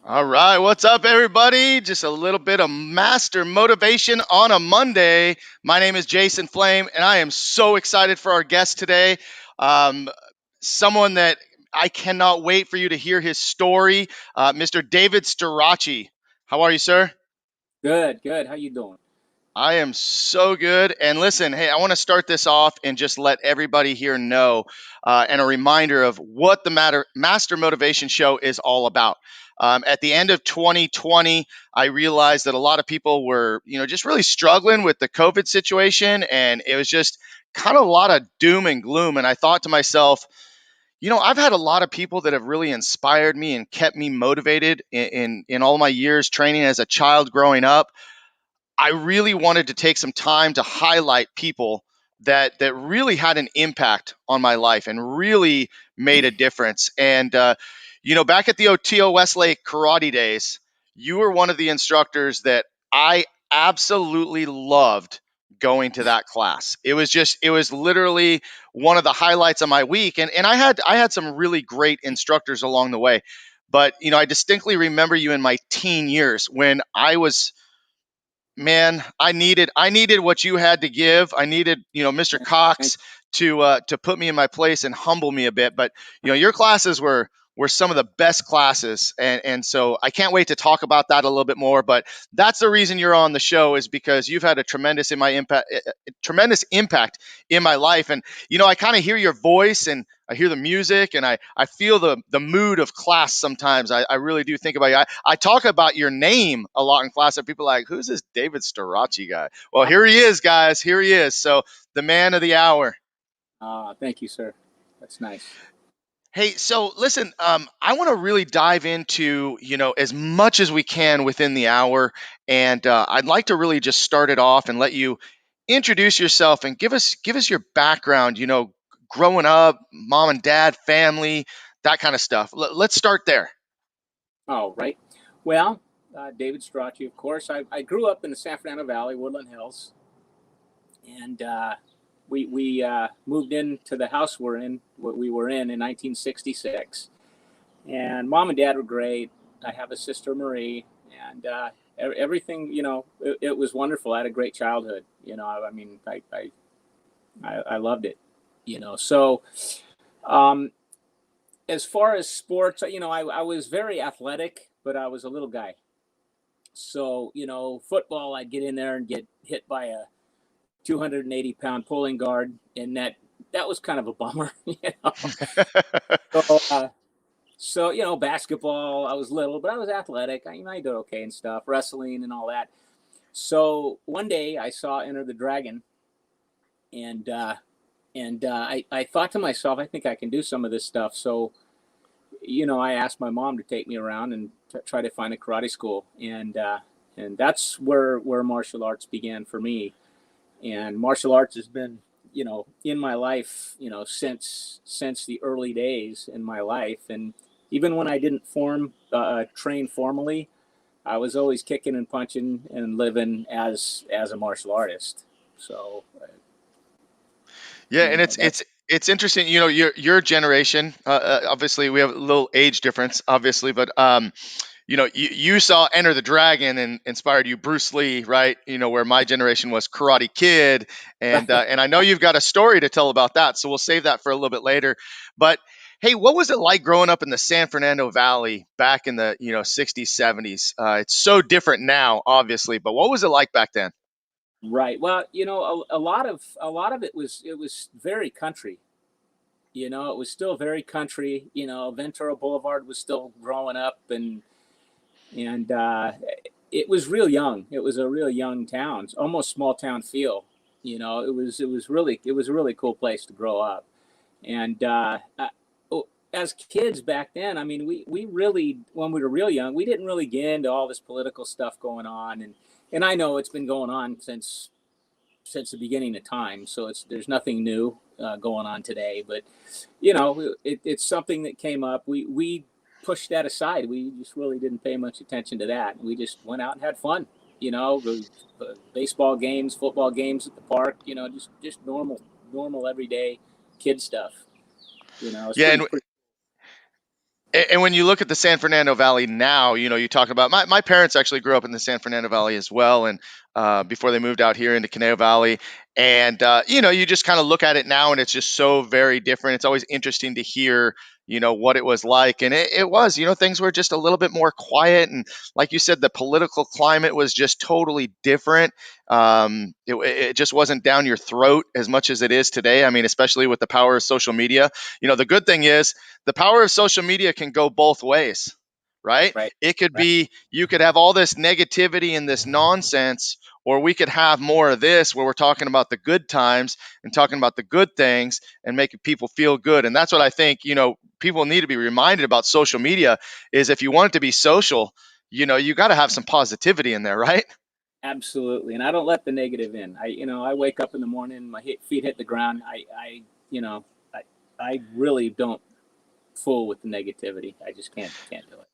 All right, what's up, everybody? Just a little bit of master motivation on a Monday. My name is Jason Flame, and I am so excited for our guest today. Um, Someone that I cannot wait for you to hear his story, Mr. David Storace. How are you, sir? Good, good. How you doing? I am so good. And listen, hey, I want to start this off and just let everybody here know and a reminder of what the Master Motivation Show is all about. At the end of 2020, I realized that a lot of people were, just really struggling with the COVID situation, and it was just kind of a lot of doom and gloom. And I thought to myself, I've had a lot of people that have really inspired me and kept me motivated in all my years training as a child growing up. I really wanted to take some time to highlight people that really had an impact on my life and really made a difference. And back at the OTO Westlake karate days, you were one of the instructors that I absolutely loved going to that class. It was literally one of the highlights of my week. And I had some really great instructors along the way. But I distinctly remember you in my teen years when I was, man, I needed what you had to give. I needed, Mr. Thank Cox to put me in my place and humble me a bit. But your classes were some of the best classes, and so I can't wait to talk about that a little bit more. But that's the reason you're on the show, is because you've had a tremendous impact in my life. And I kind of hear your voice, and I hear the music, and I feel the mood of class sometimes. I really do think about you. I talk about your name a lot in class, and people are like, who's this David Storace guy? Well, here he is, guys. Here he is. So the man of the hour. thank you, sir. That's nice. Hey, so listen, I want to really dive into, as much as we can within the hour. And I'd like to really just start it off and let you introduce yourself and give us your background, growing up, mom and dad, family, that kind of stuff. Let's start there. Oh, right. Well, David Strachey, of course. I grew up in the San Fernando Valley, Woodland Hills, and we moved into the house what we were in 1966. And mom and dad were great. I have a sister, Marie, and everything. It was wonderful. I had a great childhood. I mean, I loved it. So. Um, as far as sports, I was very athletic, but I was a little guy. So, football, I'd get in there and get hit by a 280-pound pulling guard, and that was kind of a bummer. So, basketball, I was little, but I was athletic. I did okay and stuff, wrestling and all that. So one day I saw Enter the Dragon, and I thought to myself, I think I can do some of this stuff. So I asked my mom to take me around and try to find a karate school, and that's where martial arts began for me. And martial arts has been, in my life, since the early days in my life. And even when I didn't train formally, I was always kicking and punching and living as a martial artist. So, Yeah, and that's it's interesting. Your generation. Obviously, we have a little age difference, obviously, but you saw Enter the Dragon and inspired you, Bruce Lee, right? Where my generation was Karate Kid, right. and I know you've got a story to tell about that, so we'll save that for a little bit later. But hey, what was it like growing up in the San Fernando Valley back in the 60s, 70s? It's so different now, obviously, but what was it like back then? Right. Well, a lot of it was very country. It was still very country. Ventura Boulevard was still growing up, and it was real young. It was a real young town, almost small town feel. It was a really cool place to grow up. And as kids back then, I mean, we really, when we were real young, we didn't really get into all this political stuff going on, and I know it's been going on since the beginning of time. So there's nothing new going on today, but it's something that came up. We pushed that aside. We just really didn't pay much attention to that. We just went out and had fun. Baseball games, football games at the park. Just normal everyday kid stuff. It's Yeah, pretty and pretty. And when you look at the San Fernando Valley now, you talk about my parents actually grew up in the San Fernando Valley as well, and before they moved out here into Conejo Valley, and you just kind of look at it now, and it's just so very different. It's always interesting to hear, what it was like, and it was, things were just a little bit more quiet, and like you said, the political climate was just totally different. It just wasn't down your throat as much as it is today. I mean, especially with the power of social media. The good thing is the power of social media can go both ways, right? Right. It could Right. be you could have all this negativity and this nonsense, or we could have more of this where we're talking about the good times and talking about the good things and making people feel good. And that's what I think, people need to be reminded about social media is if you want it to be social, you got to have some positivity in there, right? Absolutely. And I don't let the negative in. I wake up in the morning, my feet hit the ground. You know, I, I really don't fool with the negativity. I just can't do it.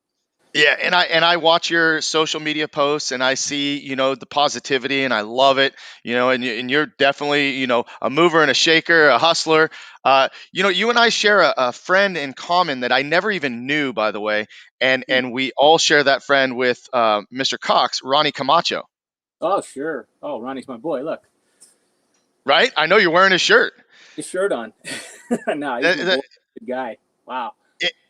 Yeah, and I watch your social media posts and I see, the positivity and I love it, and you're definitely, a mover and a shaker, a hustler. You and I share a friend in common that I never even knew, by the way, and Hmm. and we all share that friend with Mr. Cox, Ronnie Camacho, Oh, sure. Oh, Ronnie's my boy. Look, right? I know you're wearing his shirt. his shirt on. No, he's my Uh, boy. Good guy. Wow.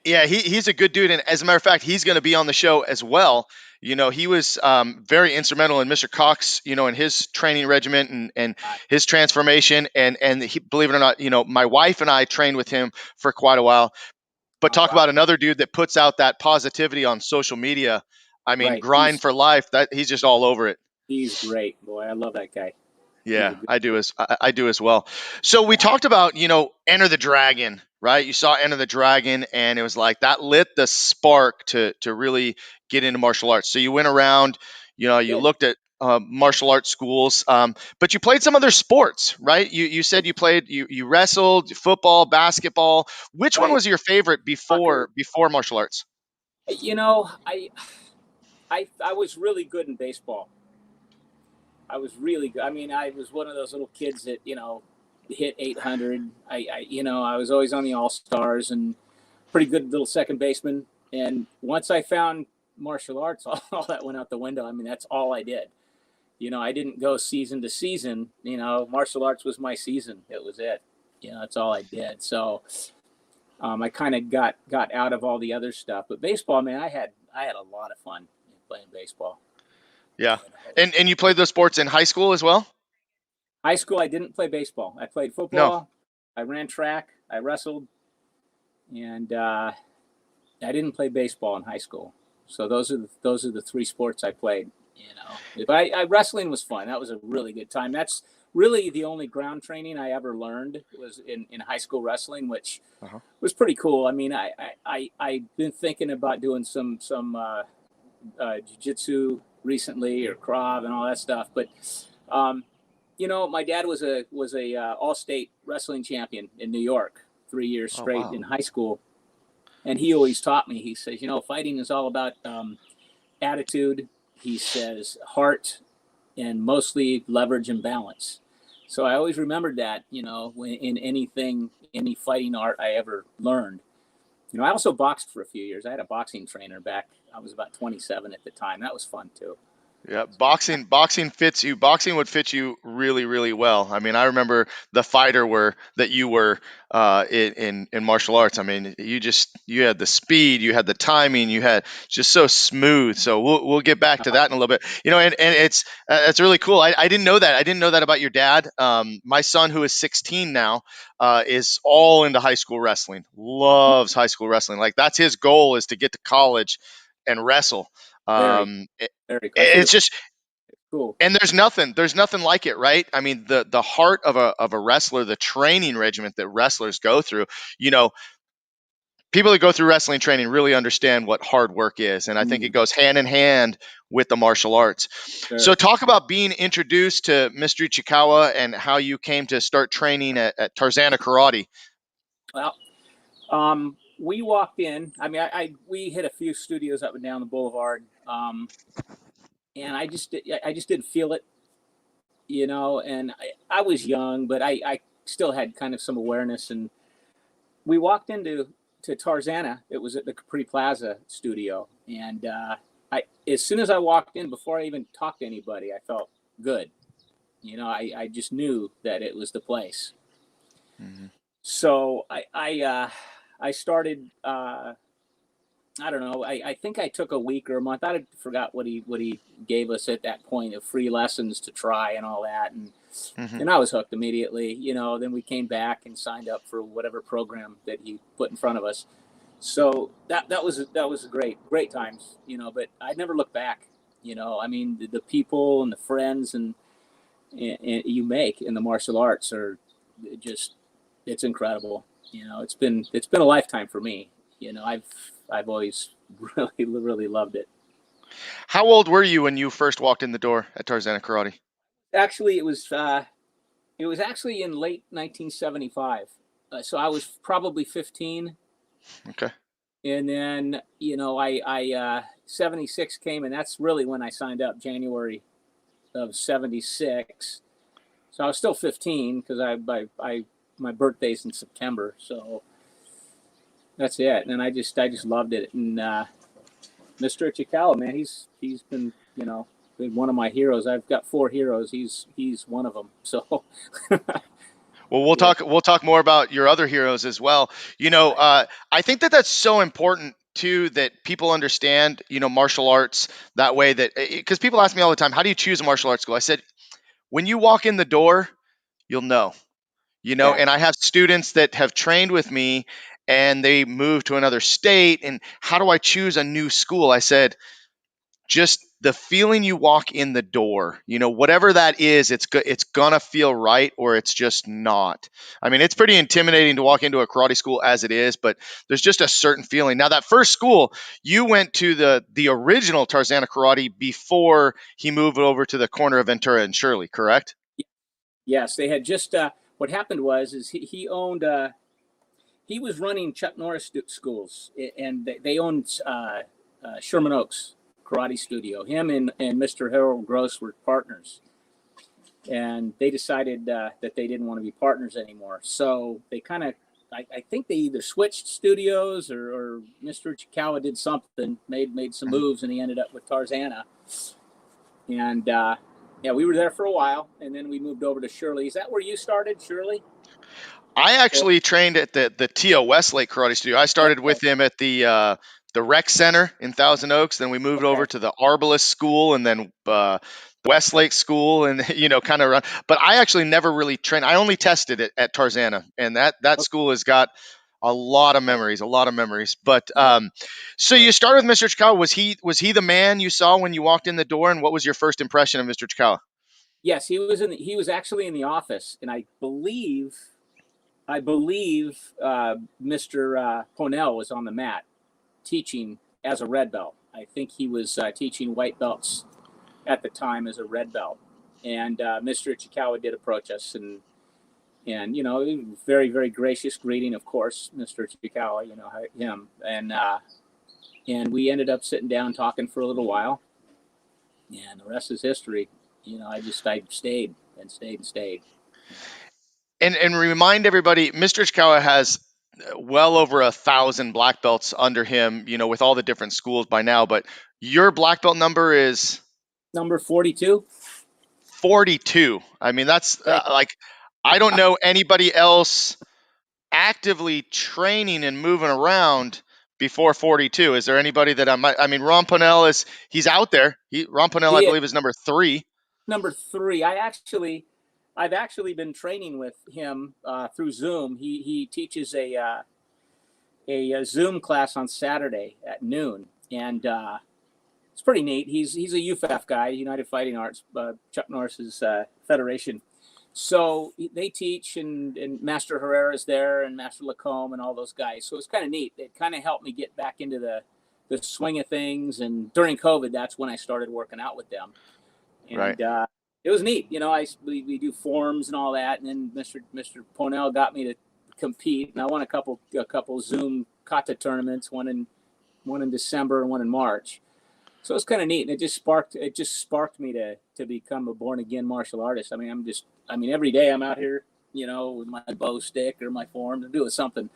Yeah, he's a good dude, and as a matter of fact, he's going to be on the show as well. He was very instrumental in Mr. Cox, in his training regiment and Uh, his transformation. And he, believe it or not, my wife and I trained with him for quite a while. But oh, talk wow. about another dude that puts out that positivity on social media. I mean, Right. grind for life. That he's just all over it. He's great, boy. I love that guy. He's a Yeah, good. I do as well. So we Yeah. talked about, Enter the Dragon, right? You saw Enter the Dragon and it was like that lit the spark to really get into martial arts. So you went around, you Did. looked at martial arts schools, but you played some other sports, right? You said you played you wrestled, football, basketball. Which one Right. was your favorite Soccer. before martial arts? You know, I was really good in baseball. I was really good. I mean, I was one of those little kids that hit 800. I was always on the All Stars and pretty good little second baseman. And once I found martial arts, all that went out the window. I mean, that's all I did. I didn't go season to season. Martial arts was my season. It was it. That's all I did. So I kind of got out of all the other stuff. But baseball, man, I had a lot of fun playing baseball. Yeah, And and you played those sports in high school as well? high school, I didn't play baseball. I played No. football. I ran track. I wrestled, and I didn't play baseball in high school. So those are the three sports I played. If wrestling was fun. That was a really good time. That's really the only ground training I ever learned was in high school wrestling, which Uh-huh. was pretty cool. I mean, I've been thinking about doing some jiu-jitsu recently or Krav and all that stuff, but um, my dad was a all-state wrestling champion in New York 3 years Oh straight wow. in high school, and he always taught me. He says, fighting is all about attitude. He says heart and mostly leverage and balance. So I always remembered that, when in anything, any fighting art I ever learned. I also boxed for a few years. I had a boxing trainer back. I was about 27 at the time. That was fun too. Yeah, It's a good time. boxing fits you. Boxing would fit you really, really well. I mean, I remember the fighter were that you were in martial arts. I mean, you had the speed, you had the timing, you had just so smooth. So we'll get back to that in a little bit. And it's really cool. I didn't know that. I didn't know that about your dad. My son, who is 16 now, is all into high school wrestling. Loves high school wrestling. Like that's his goal is to get to college and wrestle. Very, Um, very cool. I see the it's just cool. and there's nothing like it, right? I mean, the heart of a wrestler, the training regiment that wrestlers go through, you know people that go through wrestling training really understand what hard work is, and I think it Mm, goes hand in hand with the martial arts. So sure. talk about being introduced to Mr. Ichikawa and how you came to start training at Tarzana Karate. Well, we walked in. I mean, we hit a few studios up and down the boulevard, and I just didn't feel it, And I was young, but I still had kind of some awareness. And we walked into to Tarzana. It was at the Capri Plaza studio, and as soon as I walked in, before I even talked to anybody, I felt good. I just knew that it was the place. Mm-hmm. So I started. I don't know. I think I took a week or a month. I forgot what he gave us at that point of free lessons to try and all that, and I was hooked immediately. Then we came back and signed up for whatever program that he put in front of us. So that was great times. But I never looked back. I mean, the people and the friends and you make in the martial arts are just, it's incredible. It's been a lifetime for me. I've always really loved it. How old were you when you first walked in the door at Tarzana Karate? Actually, it was actually in late 1975. So I was probably 15. Okay. And then, I 76 came, and that's really when I signed up, January of 76. So I was still 15 because my birthday's in September. So that's it. And I just loved it. And Mr. Ichikawa, man, he's been, been one of my heroes. I've got 4 heroes. He's one of them. So well, we'll talk more about your other heroes as well. I think that's so important too, that people understand, martial arts that way, that because people ask me all the time, how do you choose a martial arts school? I said, when you walk in the door, you'll know. Yeah. And I have students that have trained with me and they move to another state, and how do I choose a new school? I said, just the feeling you walk in the door, whatever that is, it's gonna feel right, or it's just not. I mean, it's pretty intimidating to walk into a karate school as it is, but there's just a certain feeling. Now, that first school, you went to the original Tarzana Karate before he moved over to the corner of Ventura and Shirley, correct? Yes, they had just. What happened was he owned. He was running Chuck Norris schools, and they owned Sherman Oaks Karate Studio. Him and Mr. Harold Gross were partners, and they decided that they didn't want to be partners anymore. So they kind of, I think they either switched studios or Mr. Ichikawa did something, made some moves, and he ended up with Tarzana. And yeah, we were there for a while, and then we moved over to Shirley. Is that where you started, Shirley? I actually trained at the T.O. Westlake Karate Studio. I started with him at the rec center in Thousand Oaks. Then we moved over to the Arbalest School, and then Westlake School, and kind of run. But I actually never really trained. I only tested it at Tarzana, and that school has got a lot of memories. But so you started with Mr. Ichikawa. Was he the man you saw when you walked in the door? And what was your first impression of Mr. Ichikawa? Yes, he was actually in the office, and I believe Mr. Ponell was on the mat teaching as a red belt. I think he was teaching white belts at the time as a red belt. And Mr. Ichikawa did approach us, and very, very gracious greeting, of course, Mr. Ichikawa, him. And we ended up sitting down talking for a little while, and the rest is history. I stayed and stayed and stayed. And remind everybody, Mr. Ichikawa has well over 1,000 black belts under him, with all the different schools by now. But your black belt number is number 42. 42. I mean, that's I don't know anybody else actively training and moving around before 42. Is there anybody that I mean, Ron Ponell he's out there. Ron Ponell, I believe, is number 3. Number 3. I've actually been training with him through Zoom. He teaches a Zoom class on Saturday at noon, and it's pretty neat. He's a UFAF guy, United Fighting Arts, Chuck Norris's federation. So they teach, and Master Herrera's there, and Master Lacombe, and all those guys. So it's kind of neat. It kind of helped me get back into the swing of things. And during COVID, that's when I started working out with them. And right. It was neat. We do forms and all that. And then Mr. Ponell got me to compete, and I won a couple Zoom kata tournaments, one in December and one in March. So it's kind of neat, and it just sparked me to become a born again martial artist. I mean, every day I'm out here, with my bow stick or my form to do something.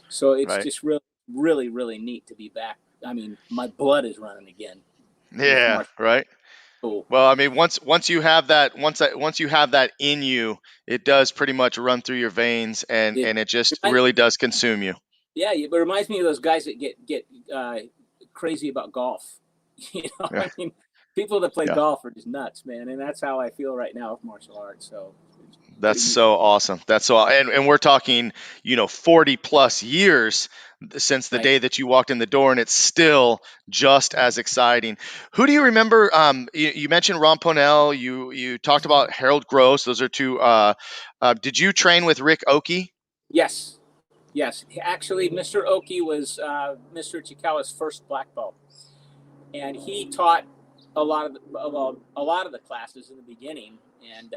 So it's just really really, really neat to be back. I mean, my blood is running again with Yeah, martial right. arts. Well, I mean, once you have that, once you have that in you, it does pretty much run through your veins, and It it just reminds, really does consume you. yeah, it reminds me of those guys that get crazy about golf. Yeah, I mean, people that play yeah. golf are just nuts, man, and that's how I feel right now with martial arts. So it's That's pretty neat. so awesome. That's so, and we're talking, 40 plus years since the Right? day that you walked in the door, and it's still just as exciting. Who do you remember? You mentioned Ron Ponell. You talked about Harold Gross. Those are two. Did you train with Rick Oki? Yes, yes. Actually, Mr. Oki was Mr. Ichikawa's first black belt, and he taught a lot of the classes in the beginning, and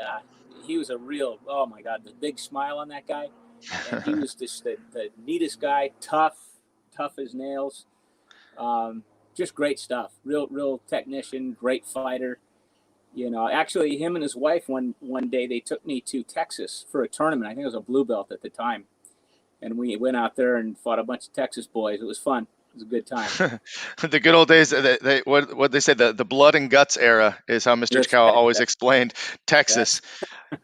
he was a real, oh my god, the big smile on that guy, and he was just the neatest guy, tough as nails, um, just great stuff, real technician, great fighter. Actually, him and his wife one day they took me to Texas for a tournament. I think it was a blue belt at the time, and we went out there and fought a bunch of Texas boys. It was fun. It was a good time. The good old days. What they say, the blood and guts era is how Mr. That's Chikawa right. always explained Texas.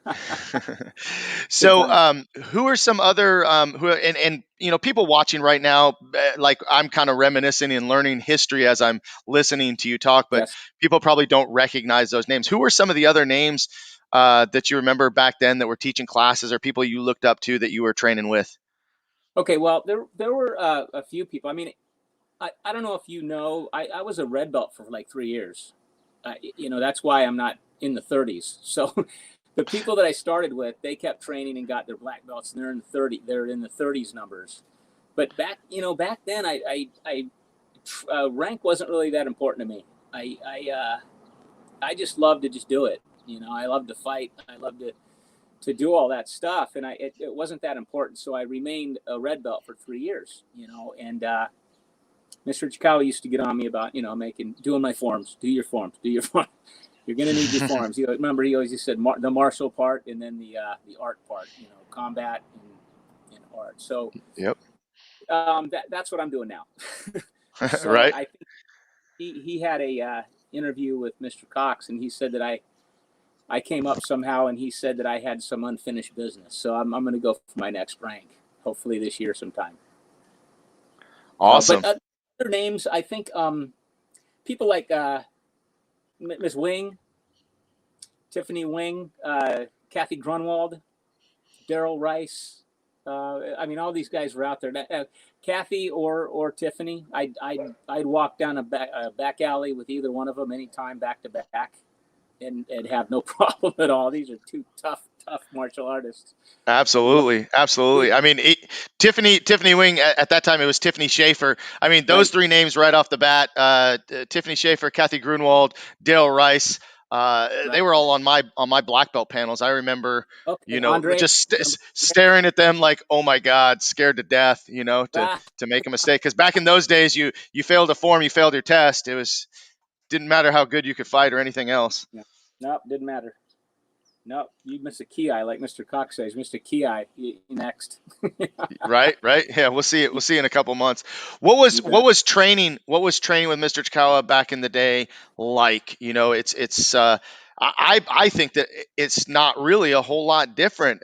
That's good So, times. who are some other who and people watching right now? Like, I'm kind of reminiscing and learning history as I'm listening to you talk, but Yes. people probably don't recognize those names. Who were some of the other names that you remember back then that were teaching classes, or people you looked up to that you were training with? Okay. Well, there were a few people. I mean, I don't know if you know. I was a red belt for like 3 years. That's why I'm not in the 30s. So the people that I started with, they kept training and got their black belts, and they're in the 30. They're in the 30s numbers. But back then, rank wasn't really that important to me. I just loved to just do it. I loved to fight. I loved to do all that stuff, and it wasn't that important. So I remained a red belt for 3 years. And Mr. Ichikawa used to get on me about doing my forms. Do your forms. Do your forms. You're gonna need your forms. Remember, he always just said the martial part and then the art part. Combat and art. So Yep. that's what I'm doing now. So Right. I think he had a interview with Mr. Cox, and he said that I came up somehow, and he said that I had some unfinished business. So I'm going to go for my next rank, hopefully this year sometime. But Awesome. other names, I think people like Miss Wing, Tiffany Wing, Kathy Grunwald, Daryl Rice. I mean, all these guys were out there. Kathy or Tiffany, I'd walk down a back alley with either one of them anytime, back to back, and have no problem at all. These are two tough martial artists. Absolutely, absolutely. I mean, Tiffany Wing at that time, it was Tiffany Schaefer. I mean, those Right, three names right off the bat: Tiffany Schaefer, Kathy Grunwald, Dale Rice. They right. were all on my black belt panels. I remember, Okay, Andre. just Remember? staring at them like, oh my God, scared to death. Ah, To make a mistake, because back in those days, you failed a form, you failed your test. It was didn't matter how good you could fight or anything else. no, nope, didn't matter. Nope, you missed a key eye, like Mr. Cox says. Mr. Key eye, you next. Right, right. Yeah, we'll see it. We'll see in a couple months. You bet. What was training with Mr. Chikawa back in the day like? I think that it's not really a whole lot different.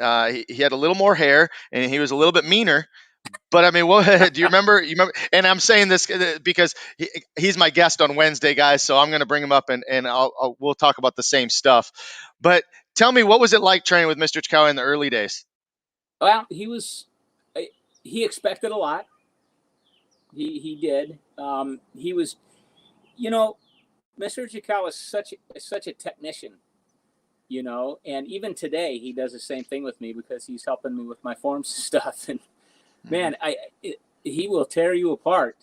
He had a little more hair and he was a little bit meaner. But I mean, what do you remember? You remember? And I'm saying this because he's my guest on Wednesday, guys. So I'm going to bring him up and we'll talk about the same stuff. But tell me, what was it like training with Mr. Chikawa in the early days? Well, he expected a lot. He did. He was, you know, Mr. Ichikawa is such a technician, and even today he does the same thing with me because he's helping me with my forms stuff. And Hmm. man, he will tear you apart,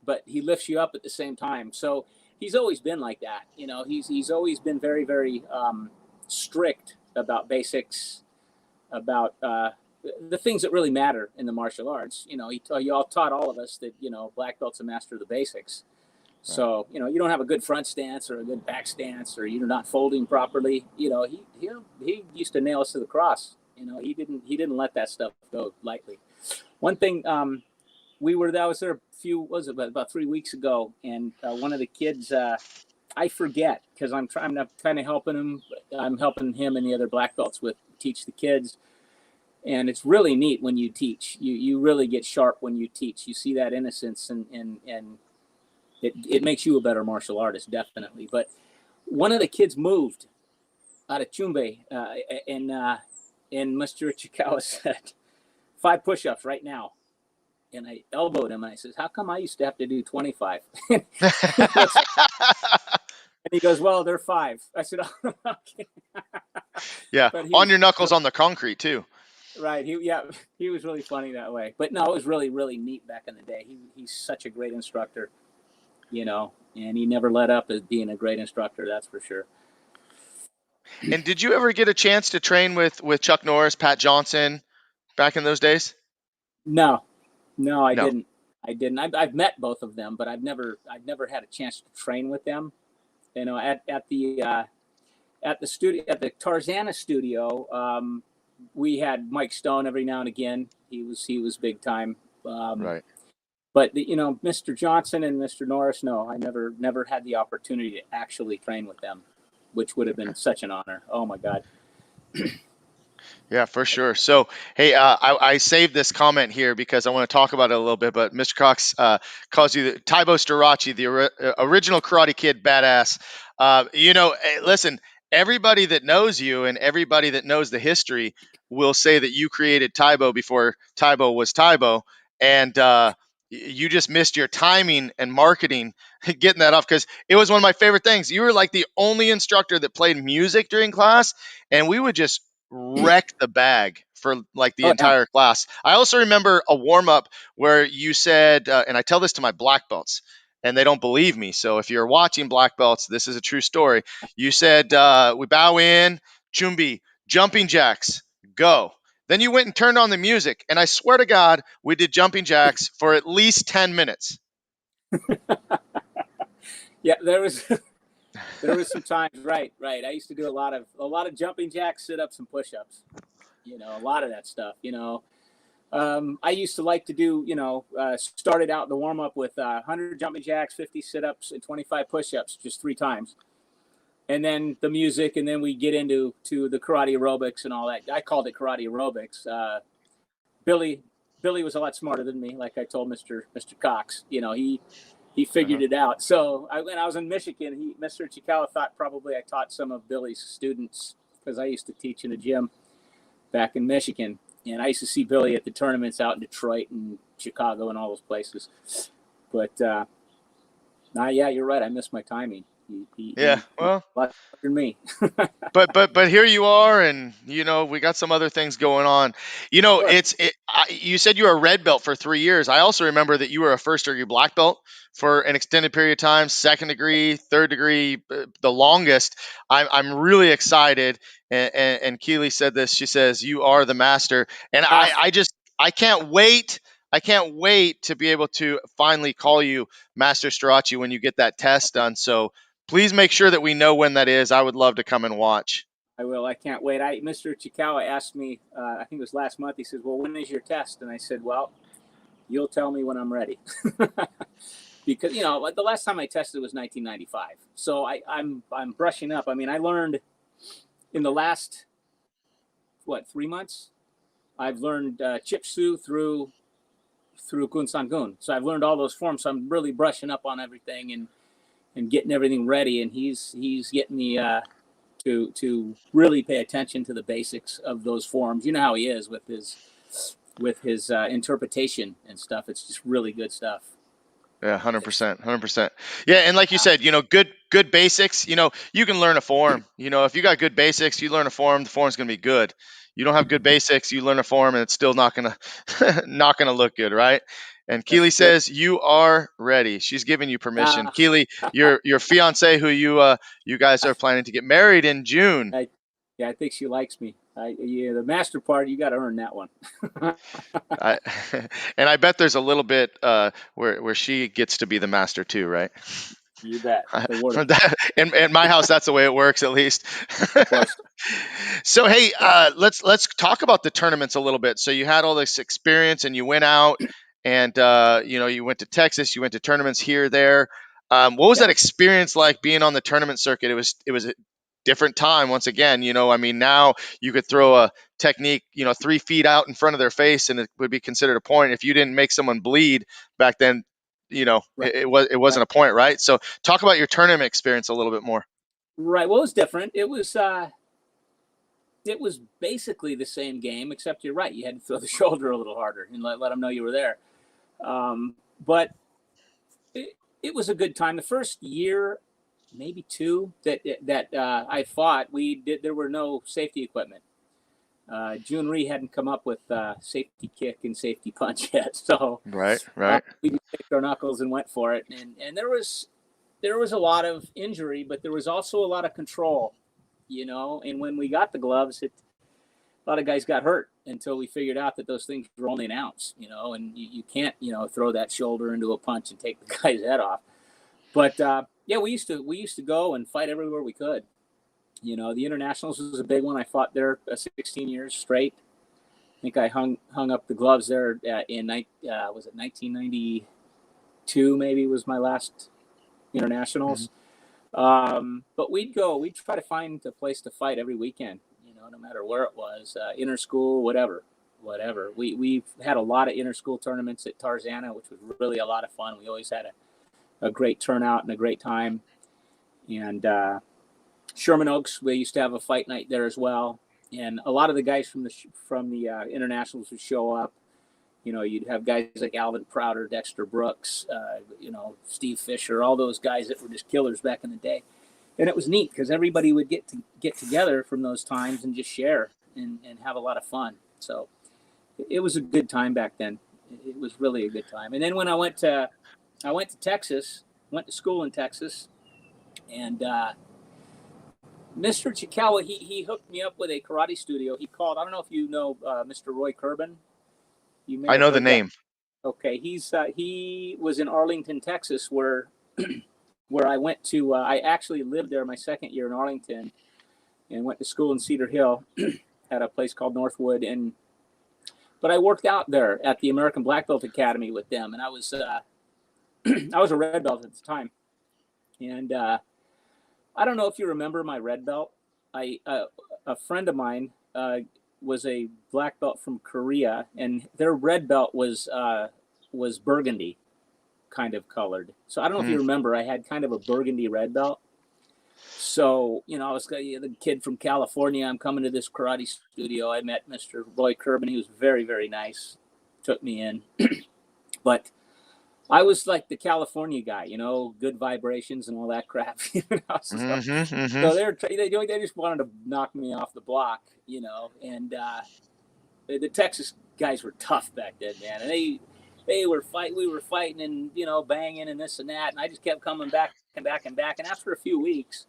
but he lifts you up at the same time. So he's always been like that. He's always been very very strict about basics, about the things that really matter in the martial arts. He all taught all of us that black belt's a master of the basics. Right. So you don't have a good front stance or a good back stance, or you're not folding properly. He used to nail us to the cross. He didn't let that stuff go lightly. One thing I was there a few, was it about 3 weeks ago, and one of the kids, I forget because I'm kind of helping him. I'm helping him and the other black belts with teach the kids, and it's really neat when you teach. You really get sharp when you teach. You see that innocence, and it makes you a better martial artist, definitely. But one of the kids moved out of Chumbe, and Mr. Ichikawa said 5 push-ups right now. And I elbowed him. And I says, "How come I used to have to do 25?" And he goes, "Well, they're 5." I said, "Oh, okay." Yeah, on your knuckles on the concrete too. Right. He was really funny that way. But no, it was really, really neat back in the day. He's such a great instructor, and he never let up as being a great instructor. That's for sure. And did you ever get a chance to train with Chuck Norris, Pat Johnson back in those days? No, I No. didn't. I've met both of them, but I've never had a chance to train with them. At the studio, at the Tarzana studio, we had Mike Stone every now and again. He was big time. Right. But Mr. Johnson and Mr. Norris, no, I never had the opportunity to actually train with them, which would have been such an honor. Oh my God. Yeah, for sure. So, hey, I saved this comment here because I want to talk about it a little bit. But Mr. Cox calls you Taibo Storace, the original Karate Kid badass. Listen, everybody that knows you and everybody that knows the history will say that you created Taibo before Taibo was Taibo, and you just missed your timing and marketing getting that off because it was one of my favorite things. You were like the only instructor that played music during class, and we would just wreck the bag for like the Oh yeah. entire class. I also remember a warm up where you said, and I tell this to my black belts, and they don't believe me. So if you're watching black belts, this is a true story. You said, we bow in, Chumbi, jumping jacks, go. Then you went and turned on the music, and I swear to God, we did jumping jacks for at least 10 minutes. Yeah, there was some times, right. I used to do a lot of jumping jacks, sit-ups, and push-ups. A lot of that stuff. I used to like to do, started out the warm-up with 100 jumping jacks, 50 sit-ups, and 25 push-ups, just 3 times. And then the music, and then we get into the karate aerobics and all that. I called it karate aerobics. Billy was a lot smarter than me, like I told Mr. Cox. He figured it out. So when I was in Michigan, Mr. Ichikawa thought probably I taught some of Billy's students because I used to teach in a gym back in Michigan. And I used to see Billy at the tournaments out in Detroit and Chicago and all those places. But, yeah, you're right. I missed my timing. Yeah, well, a lot better than me. but here you are, and we got some other things going on. Sure. You said you were a red belt for 3 years. I also remember that you were a first degree black belt for an extended period of time, second degree, third degree, the longest. I'm really excited, and Keely said this. She says you are the master, and I can't wait. I can't wait to be able to finally call you Master Storace when you get that test done. So please make sure that we know when that is. I would love to come and watch. I will. I can't wait. Mr. Ichikawa asked me, I think it was last month. He said, "Well, when is your test?" And I said, "Well, you'll tell me when I'm ready." Because the last time I tested was 1995. So I'm brushing up. I mean, I learned in the last 3 months. I've learned Chip Su through Kun San Gun. So I've learned all those forms. So I'm really brushing up on everything and getting everything ready. And he's getting me to really pay attention to the basics of those forms. You know how he is with his interpretation and stuff. It's just really good stuff. Yeah, 100%, 100%. Yeah, and like you said, good basics. You can learn a form. If you got good basics, you learn a form. The form's gonna be good. You don't have good basics, you learn a form, and it's still not gonna not gonna look good, right? And Keely says you are ready. She's giving you permission. Keely, your fiance, who you guys are planning to get married in June. I think she likes me. The master part, you got to earn that one. And I bet there's a little bit where she gets to be the master too, right? You bet. In my house, that's the way it works, at least. Of course. So hey, let's talk about the tournaments a little bit. So you had all this experience, and you went out, and you went to Texas, you went to tournaments here, there. What was Yep. that experience like being on the tournament circuit? It was a different time once again. I mean, now you could throw a technique, 3 feet out in front of their face, and it would be considered a point. If you didn't make someone bleed back then, Right. it wasn't a point, right? So talk about your tournament experience a little bit more. Right. Well, it was different. It was basically the same game, except you're right. You had to throw the shoulder a little harder and let them know you were there. But it was a good time. The first year, maybe two, that I fought, there were no safety equipment. June Ree hadn't come up with safety kick and safety punch yet, so Right, right. we just picked our knuckles and went for it. And there was a lot of injury, but there was also a lot of control, And when we got the gloves, a lot of guys got hurt until we figured out that those things were only an ounce, and you can't, throw that shoulder into a punch and take the guy's head off. But yeah, we used to go and fight everywhere we could. The internationals was a big one. I fought there 16 years straight. I think I hung up the gloves there was it 1992? Maybe was my last internationals. But we'd try to find a place to fight every weekend. No matter where it was, inter school, whatever. We've had a lot of inter school tournaments at Tarzana, which was really a lot of fun. We always had a great turnout and a great time. And Sherman Oaks, we used to have a fight night there as well. And a lot of the guys from the internationals would show up. You'd have guys like Alvin Prouder, Dexter Brooks, Steve Fisher, all those guys that were just killers back in the day. And it was neat because everybody would get together from those times and just share and have a lot of fun. So it was a good time back then. It was really a good time. And then when I went to Texas, went to school in Texas, and Mr. Ichikawa, he hooked me up with a karate studio. He called, I don't know if you know Mr. Roy Curbin. You may I have know the heard that. name. Okay, he was in Arlington, Texas, where I went to. I actually lived there my second year in Arlington, and went to school in Cedar Hill, at a place called Northwood, but I worked out there at the American Black Belt Academy with them, and I was a red belt at the time, and I don't know if you remember my red belt. A friend of mine was a black belt from Korea, and their red belt was burgundy, kind of colored. So I don't know if you remember, I had kind of a burgundy red belt. So, I was the kid from California. I'm coming to this karate studio. I met Mr. Roy Curbin. He was very, very nice. Took me in. But I was like the California guy, good vibrations and all that crap. So they just wanted to knock me off the block, and the Texas guys were tough back then, man. And we were fighting and, banging and this and that. And I just kept coming back and back and back. And after a few weeks,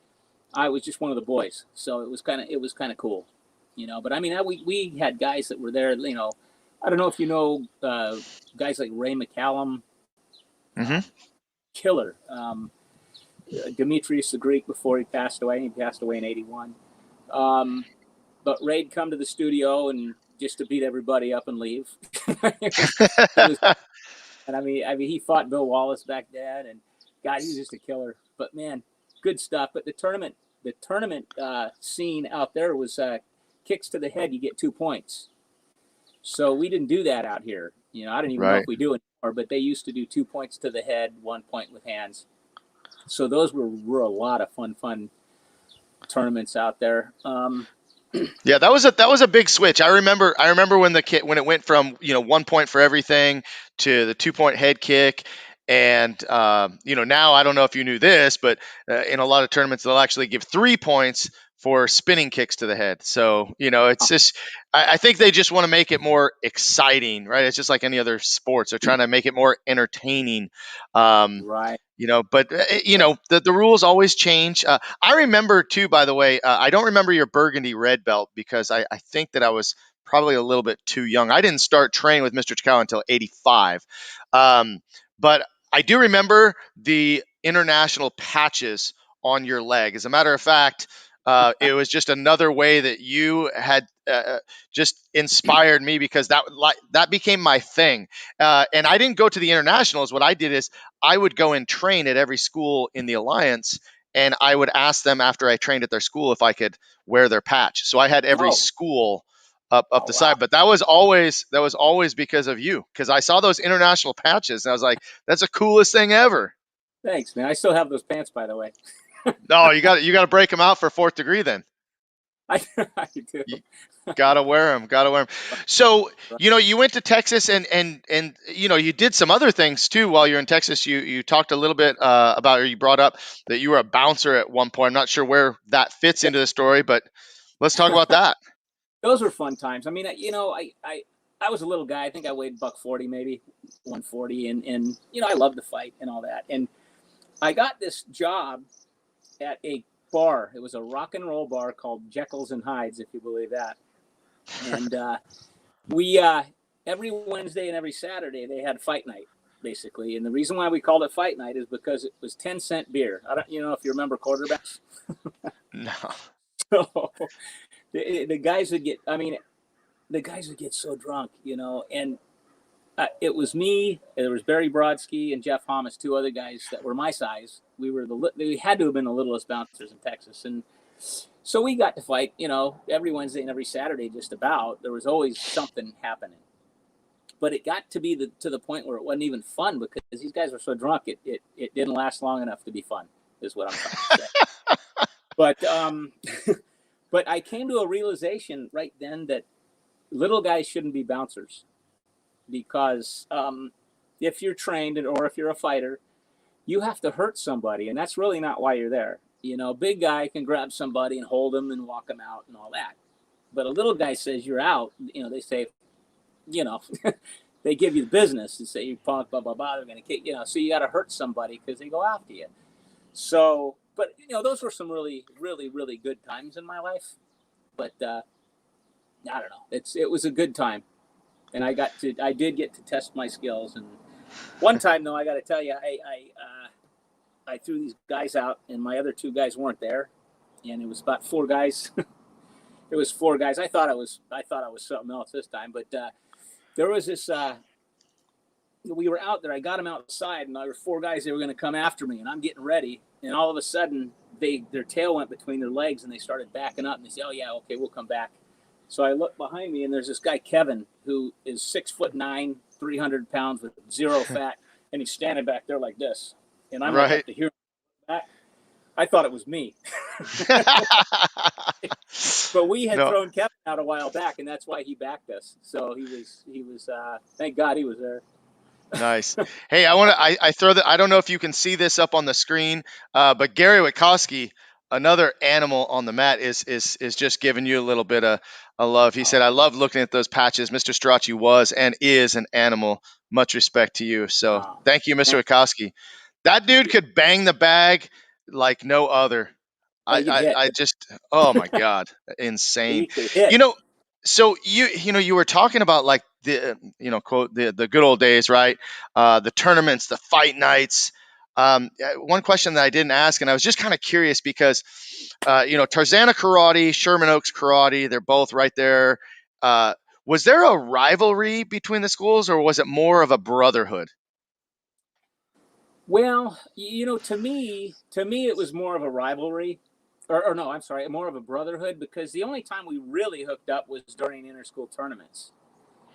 I was just one of the boys. So it was kind of cool, but I mean, we had guys that were there, I don't know if you know guys like Ray McCallum, killer. Demetrius the Greek before he passed away. He passed away in 81. But Ray'd come to the studio and just to beat everybody up and leave. And I mean, he fought Bill Wallace back then, and God, he was just a killer. But man, good stuff. But the tournament scene out there was kicks to the head. You get 2 points. So we didn't do that out here. I don't even know if we do anymore. But they used to do 2 points to the head, 1 point with hands. So those were a lot of fun tournaments out there. Yeah, that was a big switch. I remember when it went from 1 point for everything to the 2 point head kick, and now I don't know if you knew this, but in a lot of tournaments they'll actually give 3 points for spinning kicks to the head. So it's just I think they just want to make it more exciting, right? It's just like any other sports. They're trying to make it more entertaining. Right. But the rules always change. I remember too, by the way, I don't remember your burgundy red belt because I think that I was probably a little bit too young. I didn't start training with Mr. Chikawa until 85. But I do remember the international patches on your leg. As a matter of fact, It was just another way that you had just inspired me, because that became my thing. And I didn't go to the internationals. What I did is I would go and train at every school in the alliance, and I would ask them after I trained at their school if I could wear their patch. So I had every Oh, school up oh the wow. side. But that was always because of you, because I saw those international patches and I was like, that's the coolest thing ever. Thanks, man. I still have those pants, by the way. No, you got to break them out for fourth degree then. I, I do. You gotta wear them. Gotta wear them. So you went to Texas, and you did some other things too while you're in Texas. You talked a little bit about, or you brought up that you were a bouncer at one point. I'm not sure where that fits into the story, but let's talk about that. Those were fun times. I mean, I was a little guy. I think I weighed $140, maybe 140, and I loved to fight and all that. And I got this job at a bar. It was a rock and roll bar called Jekyll's and Hyde's, if you believe that. And we every Wednesday and every Saturday they had fight night, basically. And the reason why we called it fight night is because it was 10-cent beer. I don't, if you remember quarterbacks. No. So the guys would get. I mean, the guys would get so drunk, and it was me. There was Barry Brodsky and Jeff Thomas, two other guys that were my size. We had to have been the littlest bouncers in Texas, and so we got to fight, every Wednesday and every Saturday. Just about, there was always something happening. But it got to be to the point where it wasn't even fun because these guys were so drunk. It didn't last long enough to be fun, is what I'm trying to say. But but I came to a realization right then that little guys shouldn't be bouncers, because if you're trained or if you're a fighter, you have to hurt somebody, and that's really not why you're there. Big guy can grab somebody and hold them and walk them out and all that. But a little guy says you're out. They say, they give you the business and say you punk, blah blah blah. They're going to kick. So you got to hurt somebody because they go after you. So, but those were some really, really, really good times in my life. But I don't know. It was a good time, and I did get to test my skills. And one time though, I got to tell you, I threw these guys out, and my other two guys weren't there, and it was about four guys. It was four guys. I thought I was something else this time, but there was this. We were out there. I got them outside, and there were four guys. They were going to come after me, and I'm getting ready, and all of a sudden, their tail went between their legs, and they started backing up. And they said, "Oh yeah, okay, we'll come back." So I look behind me, and there's this guy Kevin, who is 6'9", 300 pounds with zero fat, and he's standing back there like this. And I'm right up to here. I thought it was me. But we had thrown Kevin out a while back, and that's why he backed us. So he was thank God he was there. Nice. Hey, I throw that. I don't know if you can see this up on the screen, but Gary Witkowski, another animal on the mat, is just giving you a little bit of love. He said, "I love looking at those patches. Mr. Storace was and is an animal. Much respect to you." So thank you, Mr. Witkowski. That dude could bang the bag like no other. I just, oh my God, insane. So you were talking about like the quote the good old days, right? The tournaments, the fight nights. One question that I didn't ask, and I was just kind of curious because Tarzana Karate, Sherman Oaks Karate, they're both right there. Was there a rivalry between the schools, or was it more of a brotherhood? Well, to me, it was more of a rivalry, or no, I'm sorry, more of a brotherhood, because the only time we really hooked up was during interschool tournaments,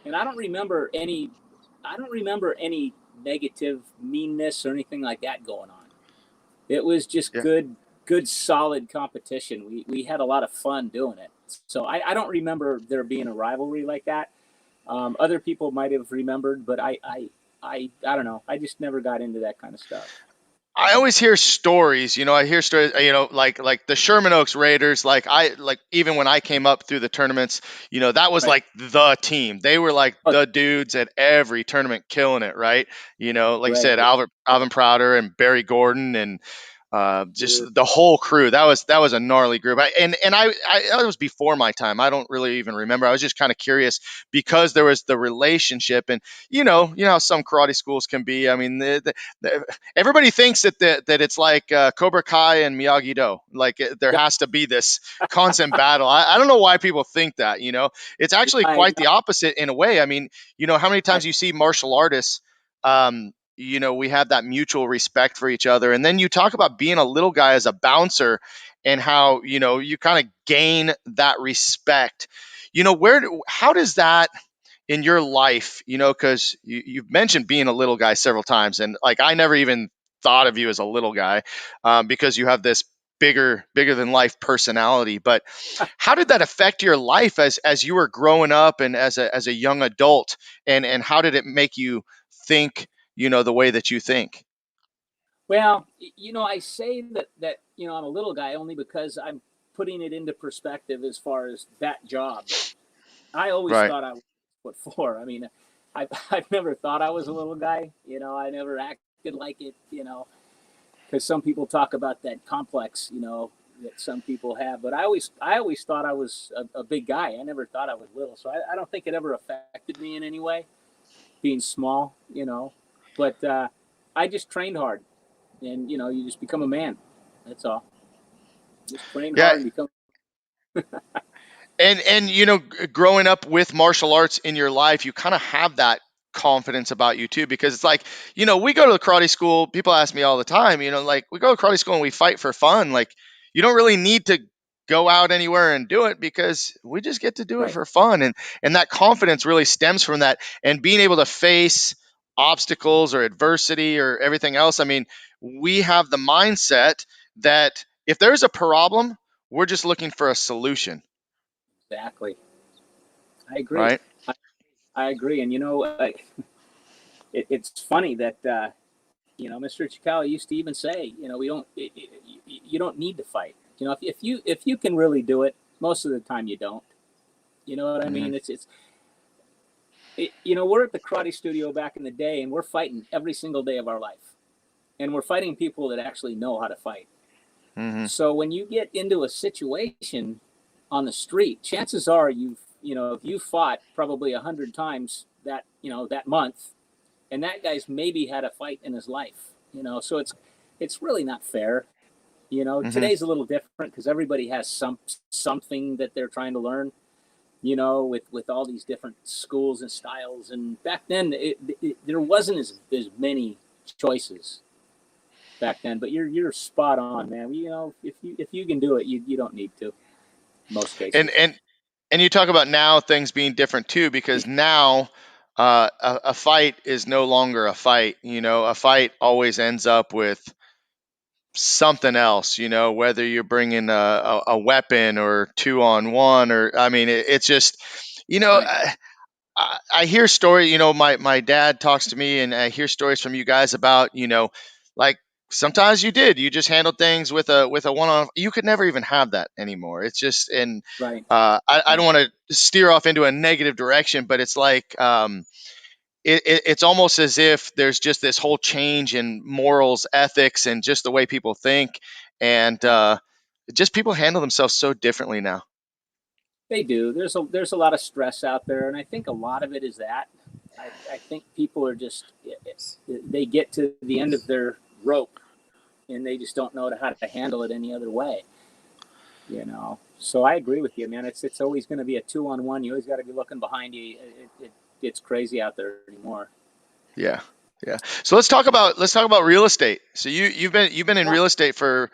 and I don't remember any negative meanness or anything like that going on. It was just good, solid competition. We had a lot of fun doing it. So I don't remember there being a rivalry like that. Other people might have remembered, but I don't know. I just never got into that kind of stuff. I always hear stories, I hear stories, like the Sherman Oaks Raiders, like even when I came up through the tournaments, that was like the team. They were like the dudes at every tournament killing it, right? Like you said, Alvin Prouder and Barry Gordon and just the whole crew. That was a gnarly group. That was before my time. I don't really even remember. I was just kind of curious because there was the relationship, and how some karate schools can be. I mean, everybody thinks that it's like Cobra Kai and Miyagi Do. Like there Yep. has to be this constant battle. I don't know why people think that. It's actually I, quite the opposite in a way. I mean, how many I, times you see martial artists. We have that mutual respect for each other. And then you talk about being a little guy as a bouncer and how, you kind of gain that respect. How does that in your life, because you've mentioned being a little guy several times. And like, I never even thought of you as a little guy because you have this bigger than life personality. But how did that affect your life as you were growing up and as a young adult? And how did it make you think, the way that you think? well, I say that I'm a little guy only because I'm putting it into perspective as far as that job. I always Right. thought I was what for. I mean, I've never thought I was a little guy. I never acted like it. Because some people talk about that complex. That some people have, but I always thought I was a big guy. I never thought I was little, so I don't think it ever affected me in any way, being small. But I just trained hard, and you just become a man. That's all. Just train Yeah. hard and become. And growing up with martial arts in your life, you kind of have that confidence about you too, because it's like, we go to the karate school. People ask me all the time, like, we go to karate school and we fight for fun. Like, you don't really need to go out anywhere and do it because we just get to do it Right. for fun. And that confidence really stems from that, and being able to face obstacles or adversity or everything else. I mean, we have the mindset that if there's a problem, we're just looking for a solution. Exactly. I agree. Right. I, I agree. And it's funny that Mr. Ichikawa used to even say, we don't, you don't need to fight. If you can really do it, most of the time you don't. You know what I Hmm. mean? We're at the karate studio back in the day, and we're fighting every single day of our life, and we're fighting people that actually know how to fight. Hmm. So when you get into a situation on the street, chances are if you fought probably 100 times that month, and that guy's maybe had a fight in his life. So it's really not fair. Hmm. Today's a little different because everybody has something that they're trying to learn. With all these different schools and styles, and back then there wasn't as many choices back then. But you're spot on, man. If you can do it, you don't need to in most And cases. and and you talk about now things being different too, because now a fight is no longer a fight. A fight always ends up with something else. Whether you're bringing a weapon or 2-on-1, or I mean, it's just, you know. Right, I hear story. My dad talks to me, and I hear stories from you guys about, like, sometimes you just handled things with a one on. You could never even have that anymore. It's just, and right, I don't right. want to steer off into a negative direction, but it's like, it's almost as if there's just this whole change in morals, ethics, and just the way people think, and Yeah, just people handle themselves so differently now. they do. There's a lot of stress out there, and I think a lot of it is that. I think people are just they get to the end of their rope, and they just don't know how to handle it any other way. So I agree with you, man. It's always going to be a 2-on-1. You always got to be looking behind you. It's crazy out there anymore. Yeah. Yeah. So let's talk about real estate. So you've been in Yeah. real estate for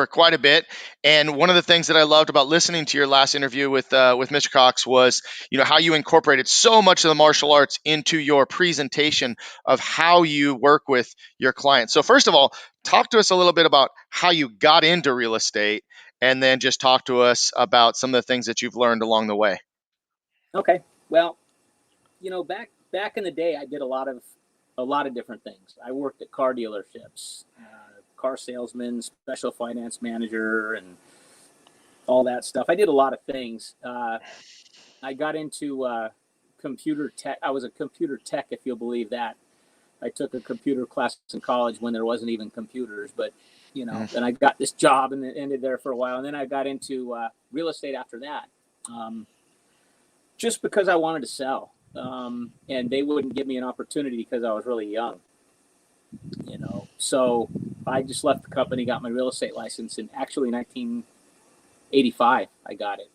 quite a bit, and one of the things that I loved about listening to your last interview with Mr. Cox was, how you incorporated so much of the martial arts into your presentation of how you work with your clients. So first of all, talk to us a little bit about how you got into real estate, and then just talk to us about some of the things that you've learned along the way. Okay. Well, back in the day, I did a lot of different things. I worked at car dealerships, car salesman, special finance manager, and all that stuff. I did a lot of things. I got into computer tech. I was a computer tech, if you'll believe that. I took a computer class in college when there wasn't even computers, but Mm. then I got this job and it ended there for a while. And then I got into real estate after that, just because I wanted to sell. And they wouldn't give me an opportunity because I was really young, So I just left the company, got my real estate license in actually 1985. I got it,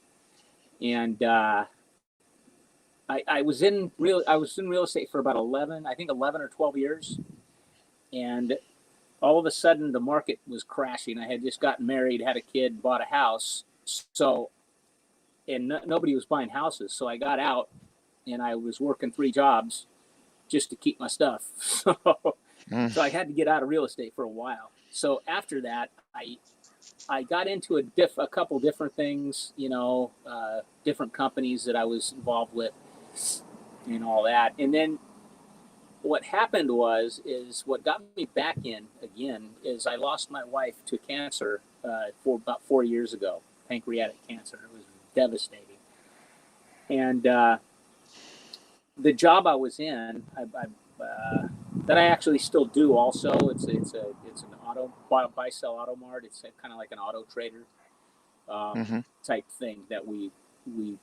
and I was in real estate for about 11 or 12 years, and all of a sudden the market was crashing. I had just gotten married, had a kid, bought a house, so and nobody was buying houses. So I got out and I was working 3 jobs just to keep my stuff. Mm. So I had to get out of real estate for a while. So after that, I got into a couple different things, different companies that I was involved with and all that. And then what happened is what got me back in again is I lost my wife to cancer for about 4 years ago, pancreatic cancer. It was devastating. And the job I was in, that I actually still do. Also, it's an buy sell auto mart. It's kind of like an auto trader Mm-hmm. type thing that we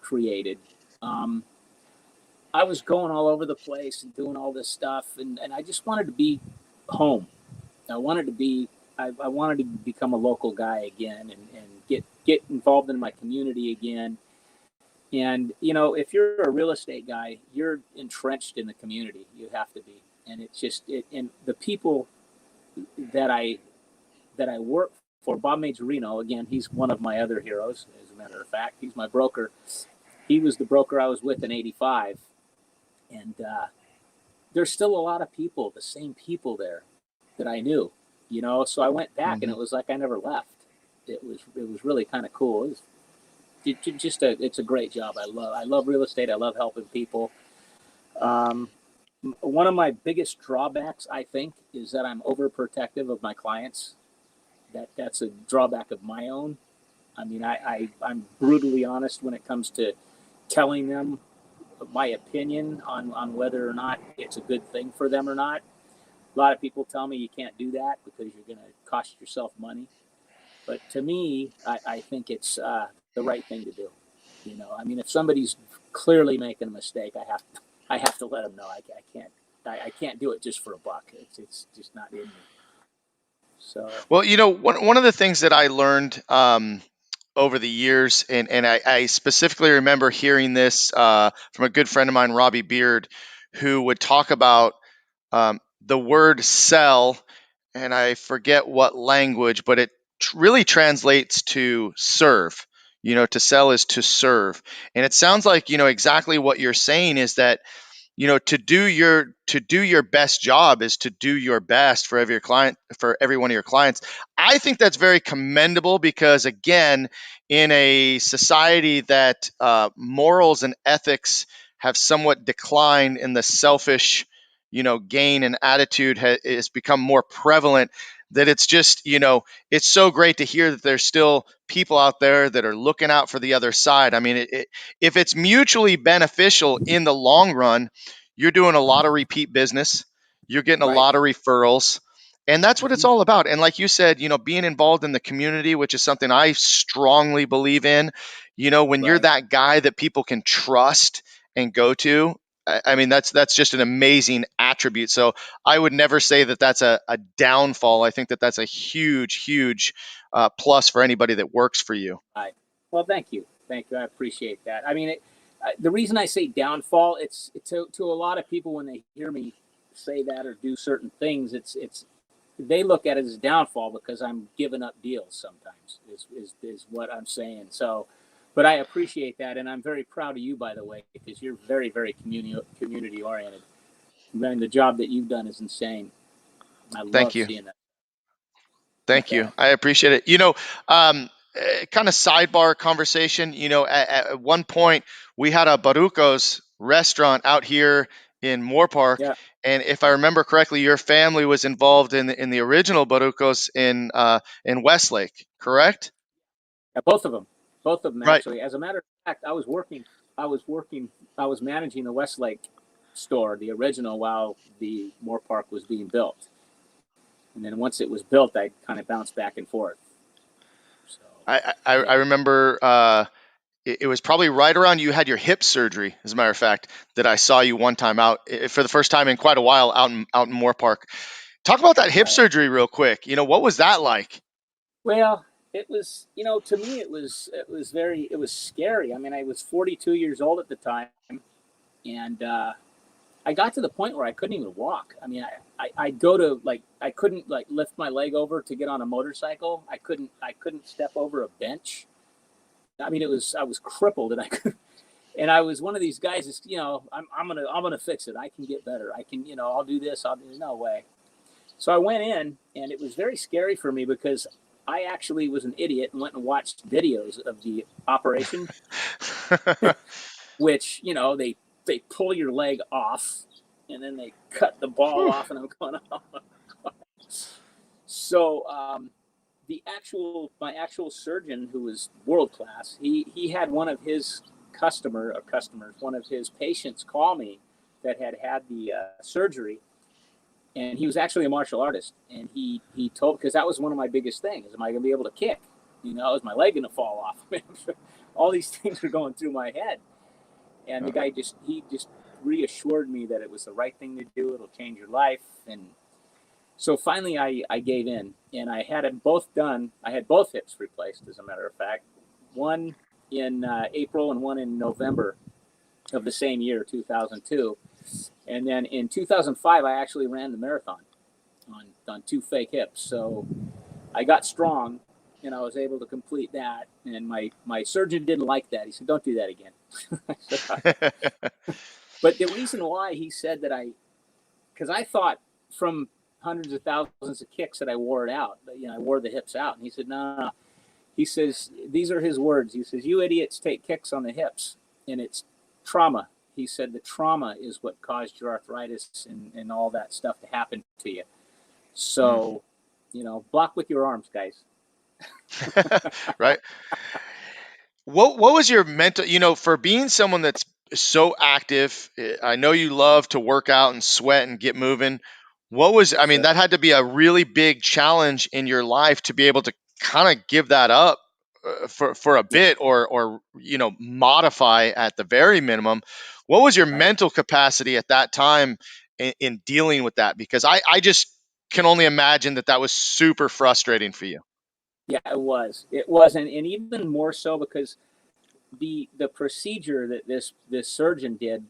created. I was going all over the place and doing all this stuff, and I just wanted to be home. I wanted to be I wanted to become a local guy again and get involved in my community again. And if you're a real estate guy, you're entrenched in the community. You have to be. And it's just and the people that I work for, Bob Majorino, again, he's one of my other heroes, as a matter of fact. He's my broker. He was the broker I was with in '85. And there's still a lot of people, the same people there that I knew, So I went back, and it was like I never left. It was really kind of cool. It's a great job. I love real estate. I love helping people. One of my biggest drawbacks, I think, is that I'm overprotective of my clients. That's a drawback of my own. I mean, I'm brutally honest when it comes to telling them my opinion on whether or not it's a good thing for them or not. A lot of people tell me you can't do that because you're going to cost yourself money. But to me, I think it's the right thing to do. I mean, if somebody's clearly making a mistake, I have to let them know. I can't do it just for a buck. It's just not in me. So Well, one of the things that I learned over the years, and I specifically remember hearing this from a good friend of mine, Robbie Beard, who would talk about the word sell, and I forget what language, but it really translates to serve. To sell is to serve. And it sounds like, exactly what you're saying is that to do your best job is to do your best for every one of your clients. I think that's very commendable because, again, in a society that morals and ethics have somewhat declined, and the selfish gain and attitude has become more prevalent, that it's just it's so great to hear that there's still people out there that are looking out for the other side. I mean, if it's mutually beneficial in the long run, you're doing a lot of repeat business, you're getting a right. lot of referrals, and that's what it's Mm-hmm. all about. And like you said, being involved in the community, which is something I strongly believe in. When you're Right. that guy that people can trust and go to, I mean, that's just an amazing attribute. So I would never say that that's a downfall. I think that that's a huge plus for anybody that works for you. Right. Well, thank you. Thank you. I appreciate that. I mean, the reason I say downfall, it's to a lot of people when they hear me say that or do certain things, it's they look at it as a downfall because I'm giving up deals sometimes is what I'm saying. So, but I appreciate that, and I'm very proud of you, by the way, because you're very community oriented. And the job that you've done is insane. I Thank love you. seeing that. Thank you. I appreciate it. Kind of sidebar conversation. At one point we had a Barucos restaurant out here in Moore Park, Yeah, and if I remember correctly, your family was involved in the original Barucos in Westlake, correct? yeah, both of them Right. actually. As a matter of fact, I was managing the Westlake store, the original, while the Moore Park was being built. And then once it was built, I kind of bounced back and forth. So, I remember it was probably right around you had your hip surgery, as a matter of fact, that I saw you one time out for the first time in quite a while out in Moore Park. Talk about that hip surgery real quick. What was that like? well, it was, to me, it was scary. I mean, I was 42 years old at the time, and I got to the point where I couldn't even walk. I mean, I'd go to I couldn't lift my leg over to get on a motorcycle. I couldn't step over a bench. I mean, I was crippled, and and I was one of these guys. That's, I'm gonna fix it. I can get better. I can, I'll do this. No way. So I went in, and it was very scary for me because I actually was an idiot and went and watched videos of the operation, which they pull your leg off, and then they cut the ball off, and I'm going, oh my God. So my actual surgeon, who was world class, he had one of his one of his patients call me that had the surgery, and he was actually a martial artist, and he told, because that was one of my biggest things: am I going to be able to kick? Is my leg going to fall off? All these things are going through my head, and the guy just reassured me that it was the right thing to do. It'll change your life. And so finally I gave in, and I had them both done. I had both hips replaced, as a matter of fact, one in April and one in November of the same year, 2002. And then in 2005, I actually ran the marathon on two fake hips. So I got strong, and I was able to complete that. And my surgeon didn't like that. He said, "Don't do that again." But the reason why he said that, because I thought from hundreds of thousands of kicks that I wore it out, I wore the hips out. And he said, no. He says, these are his words. He says, "You idiots take kicks on the hips, and it's trauma." He said, "The trauma is what caused your arthritis and all that stuff to happen to you. So, block with your arms, guys." Right. What was your mental, for being someone that's so active? I know you love to work out and sweat and get moving. I mean, Sure. that had to be a really big challenge in your life to be able to kind of give that up for a bit, or modify at the very minimum. What was your Right. mental capacity at that time in dealing with that? Because I just can only imagine that was super frustrating for you. Yeah, it was. It was, and even more so because the procedure that this surgeon did,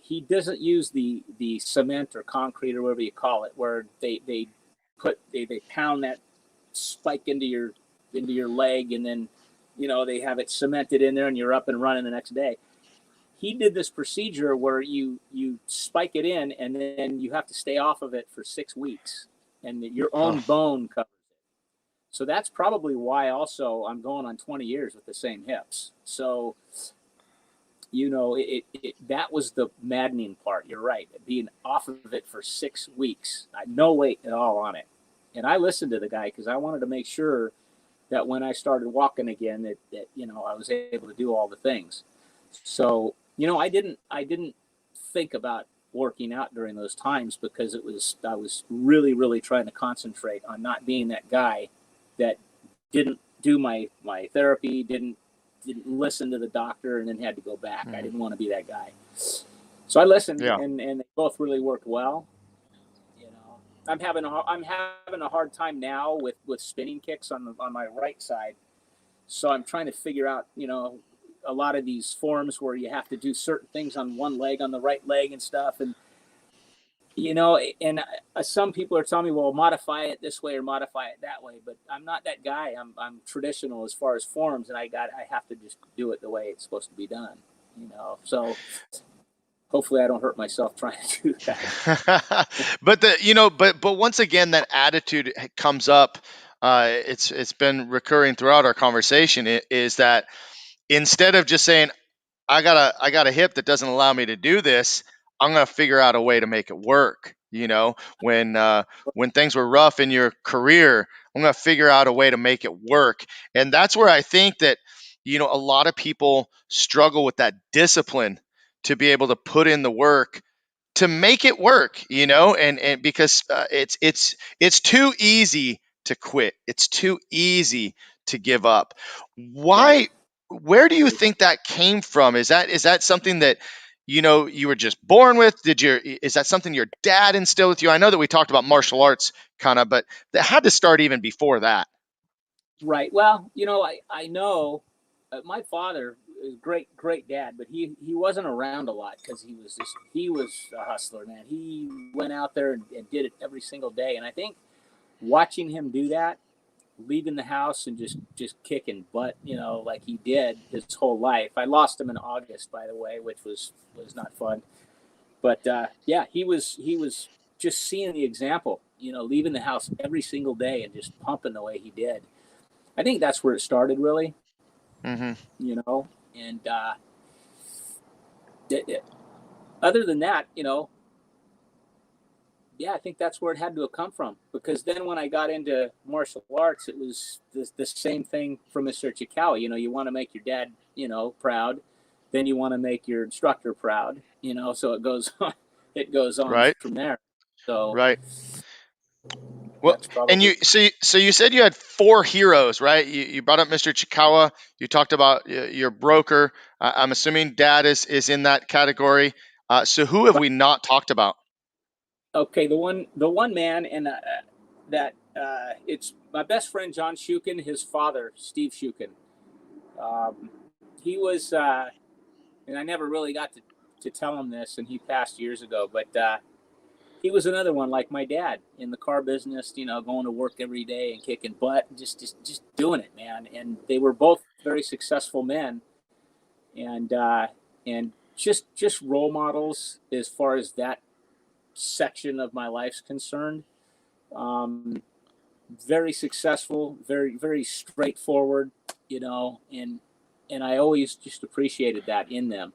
he doesn't use the cement or concrete or whatever you call it, where they pound that spike into your leg, and then they have it cemented in there, and you're up and running the next day. He did this procedure where you spike it in, and then you have to stay off of it for 6 weeks, and your own bone covers. So that's probably why also I'm going on 20 years with the same hips. So, that was the maddening part. You're right. Being off of it for 6 weeks, no weight at all on it. And I listened to the guy because I wanted to make sure that when I started walking again, that I was able to do all the things. So, I didn't think about working out during those times because I was really, really trying to concentrate on not being that guy that didn't do my therapy, didn't listen to the doctor, and then had to go back. I didn't want to be that guy. So I listened, Yeah. and they both really worked well. I'm having a hard time now with spinning kicks on my right side. So I'm trying to figure out, a lot of these forms where you have to do certain things on one leg, on the right leg and stuff. And some people are telling me, well, modify it this way or modify it that way, but I'm not that guy. I'm traditional as far as forms, and I have to just do it the way it's supposed to be done. So hopefully I don't hurt myself trying to do that. but once again, that attitude comes up. It's been recurring throughout our conversation. Is that instead of just saying, I got a hip that doesn't allow me to do this, I'm gonna figure out a way to make it work. When things were rough in your career, I'm gonna figure out a way to make it work. And that's where I think that a lot of people struggle with that discipline to be able to put in the work to make it work, and because it's too easy to quit. It's too easy to give up. Right. Why? Where do you think that came from? Is that something that you were just born with? Is that something your dad instilled with you? I know that we talked about martial arts kind of, but that had to start even before that. Right. Well, I know my father is a great dad, but he wasn't around a lot because he was a hustler, man. He went out there and did it every single day, and I think watching him do that, leaving the house and just kicking butt, like he did his whole life. I lost him in August, by the way, which was not fun. But yeah, he was just seeing the example, leaving the house every single day and just pumping the way he did. I think that's where it started, really. Hmm. And other than that, yeah, I think that's where it had to have come from. Because then when I got into martial arts, it was the same thing from Mr. Ichikawa. You want to make your dad, proud. Then you want to make your instructor proud. So it goes on. It goes on Right. from there. So Right. Well, that's and probably you said you had four heroes, right? You brought up Mr. Chikawa. You talked about your broker. I'm assuming Dad is in that category. So who have right. we not talked about? Okay. The one man, and that it's my best friend John Shukin, his father Steve Shukin. Um, he was, and I never really got to tell him this, and he passed years ago. But he was another one like my dad in the car business, going to work every day and kicking butt, just doing it, man. And they were both very successful men, and just role models as far as that section of my life's concerned. Um, very successful, very very straightforward, and I always just appreciated that in them.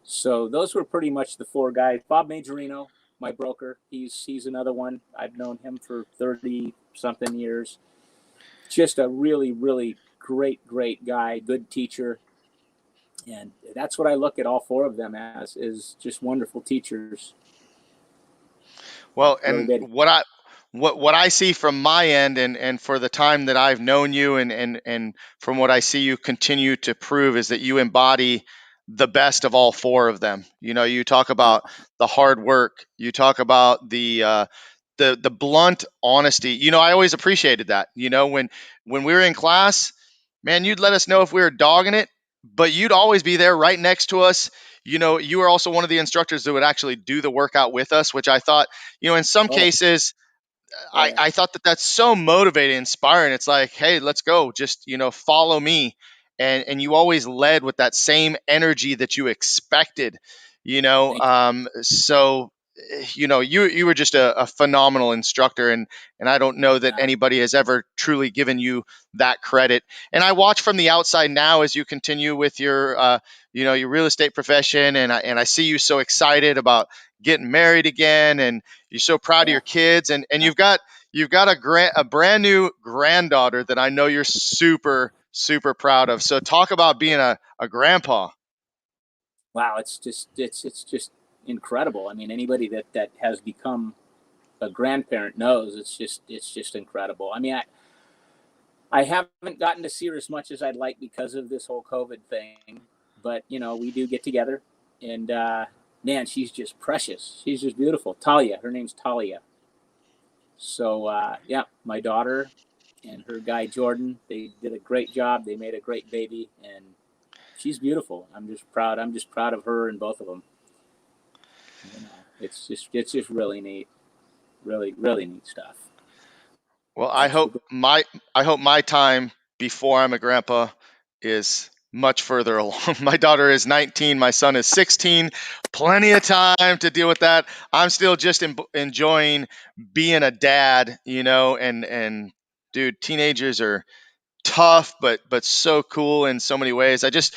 So those were pretty much the four guys. Bob Majorino, my broker, he's another one. I've known him for 30 something years. Just a really really great guy, good teacher, and that's what I look at all four of them as, is just wonderful teachers. Well, Really and did. what I see from my end, and for the time that I've known you, and from what I see you continue to prove, is that you embody the best of all four of them. You talk about the hard work. You talk about the blunt honesty. I always appreciated that. When we were in class, man, you'd let us know if we were dogging it, but you'd always be there right next to us. You were also one of the instructors that would actually do the workout with us, which I thought, in some Oh, cases, oh I, yeah. I thought that that's so motivating, inspiring. It's like, hey, let's go. Just, follow me. And you always led with that same energy that you expected, Thank you. so, you were just a phenomenal instructor. And I don't know that Uh, anybody has ever truly given you that credit. And I watch from the outside now as you continue with your real estate profession. And I see you so excited about getting married again. And you're so proud of yeah. your kids, and you've got a brand new granddaughter that I know you're super super proud of. So talk about being a grandpa. Wow, it's just incredible. I mean, anybody that has become a grandparent knows it's just incredible. I mean, I haven't gotten to see her as much as I'd like because of this whole COVID thing, but we do get together, and man, she's just precious. She's just beautiful. Talia, her name's Talia. So yeah, my daughter and her guy Jordan, they did a great job. They made a great baby, and she's beautiful. I'm just proud. I'm just proud of her and both of them. It's just really neat, really really neat stuff. Well, I That's hope the goal. my time before I'm a grandpa is much further along. My daughter is 19, my son is 16. Plenty of time to deal with that. I'm still just enjoying being a dad, and dude, teenagers are tough, but so cool in so many ways. I just,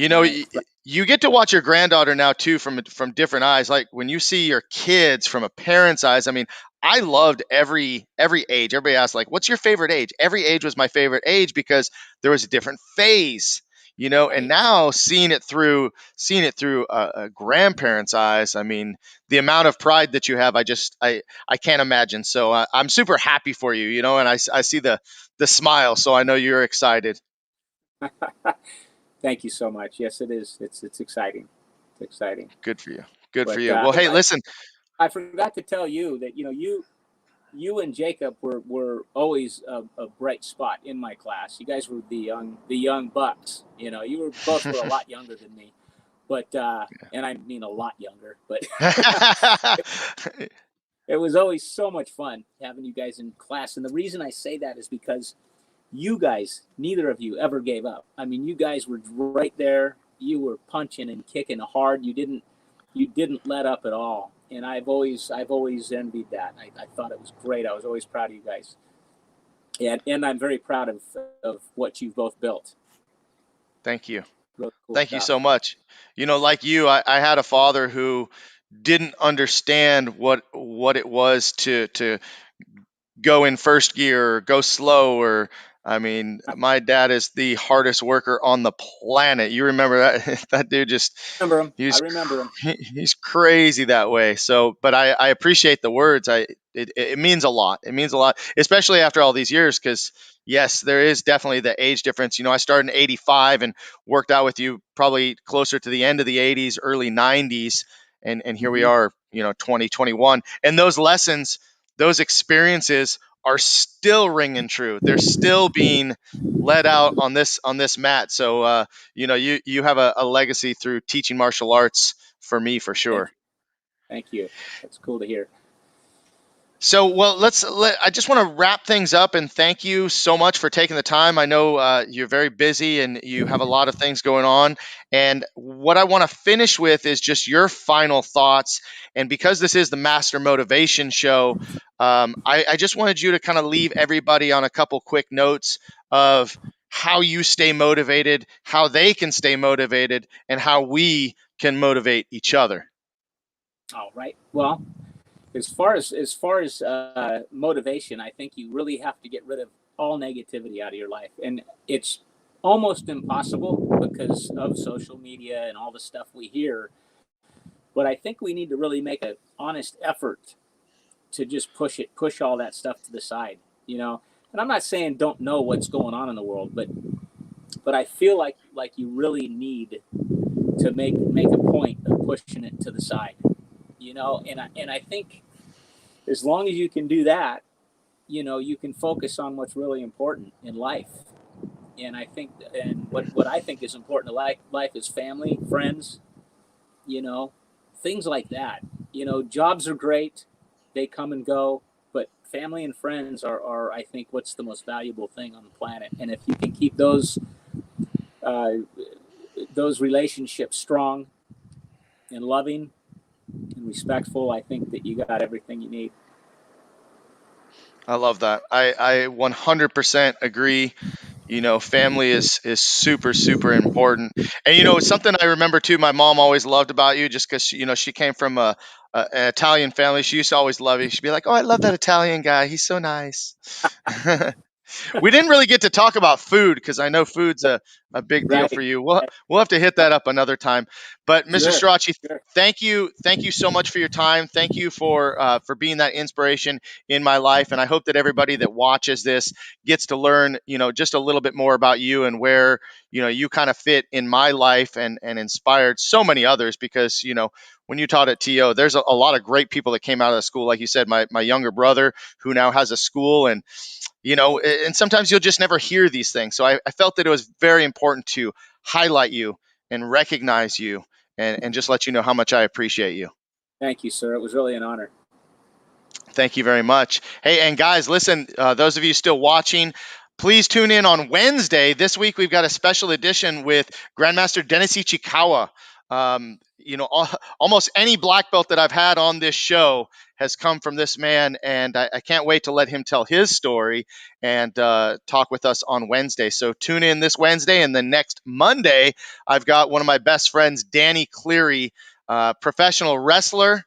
Right, right. you get to watch your granddaughter now too from different eyes. Like when you see your kids from a parent's eyes. I mean, I loved every age. Everybody asked like, "What's your favorite age?" Every age was my favorite age because there was a different phase. and Right. now seeing it through a grandparent's eyes. I mean, the amount of pride that you have, I can't imagine. So I'm super happy for you, and I see the smile, so I know you're excited. Thank you so much. Yes, it is. It's exciting. It's exciting. Good for you. Good for But you. Well, hey, listen. I forgot to tell you that you and Jacob were always a bright spot in my class. You guys were the young bucks. You were both were a lot younger than me, but and I mean a lot younger. But it was always so much fun having you guys in class. And the reason I say that is because you guys, neither of you ever gave up. I mean, you guys were right there. You were punching and kicking hard. You didn't let up at all. And I've always envied that. I thought it was great. I was always proud of you guys. And I'm very proud of what you've both built. Thank you. Really cool Thank you stuff. so much. Like you, I had a father who didn't understand what it was to go in first gear or go slow. Or I mean, I my dad is the hardest worker on the planet. You remember that? That dude just remember him. I he's remember him. he's crazy that way. So, but I appreciate the words. It means a lot. It means a lot, especially after all these years, because yes, there is definitely the age difference. I started in '85 and worked out with you probably closer to the end of the '80s, early '90s, and here we Hmm. are, 2021. And those lessons, those experiences are still ringing true. They're still being let out on this mat. So you have a legacy through teaching martial arts for me, for Thank sure. you. Thank you. That's cool to hear. So, well, I just want to wrap things up and thank you so much for taking the time. I know you're very busy and you have a lot of things going on. And what I want to finish with is just your final thoughts. And because this is the Master Motivation Show, I just wanted you to kind of leave everybody on a couple quick notes of how you stay motivated, how they can stay motivated, and how we can motivate each other. All right. Well, as far as motivation, I think you really have to get rid of all negativity out of your life, and it's almost impossible because of social media and all the stuff we hear. But I think we need to really make an honest effort to just push all that stuff to the side. And I'm not saying don't know what's going on in the world, but I feel like you really need to make a point of pushing it to the side. And I think as long as you can do that, you can focus on what's really important in life. And I think, and what I think is important in life is family, friends, you know, things like that. Jobs are great, they come and go, but family and friends are I think, what's the most valuable thing on the planet. And if you can keep uh, those relationships strong and loving and respectful, I think that you got everything you need. I love that. I 100% agree. Family is super super important. And it's something I remember too. My mom always loved about you, just because she came from an Italian family. She used to always love you. She'd be like, "Oh, I love that Italian guy. He's so nice." We didn't really get to talk about food because I know food's a big deal for Right. you. We'll have to hit that up another time. But Mr. Sure. Strachey, Sure. thank you so much for your time. Thank you for being that inspiration in my life. And I hope that everybody that watches this gets to learn, just a little bit more about you and where you kind of fit in my life, and inspired so many others. Because when you taught at TO, there's a lot of great people that came out of the school. Like you said, my younger brother who now has a school, and sometimes you'll just never hear these things. So I felt that it was very important to highlight you and recognize you, and just let you know how much I appreciate you. Thank you, sir. It was really an honor. Thank you very much. Hey, and guys, listen, those of you still watching, please tune in on Wednesday. This week, we've got a special edition with Grandmaster Dennis Ichikawa. Almost any black belt that I've had on this show has come from this man, and I can't wait to let him tell his story and talk with us on Wednesday. So tune in this Wednesday, and then next Monday, I've got one of my best friends, Danny Cleary, professional wrestler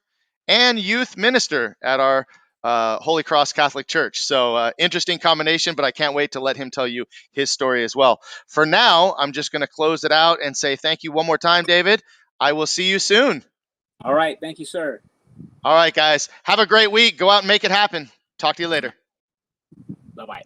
and youth minister at our Holy Cross Catholic Church. So interesting combination, but I can't wait to let him tell you his story as well. For now, I'm just going to close it out and say thank you one more time, David. I will see you soon. All right. Thank you, sir. All right, guys. Have a great week. Go out and make it happen. Talk to you later. Bye-bye.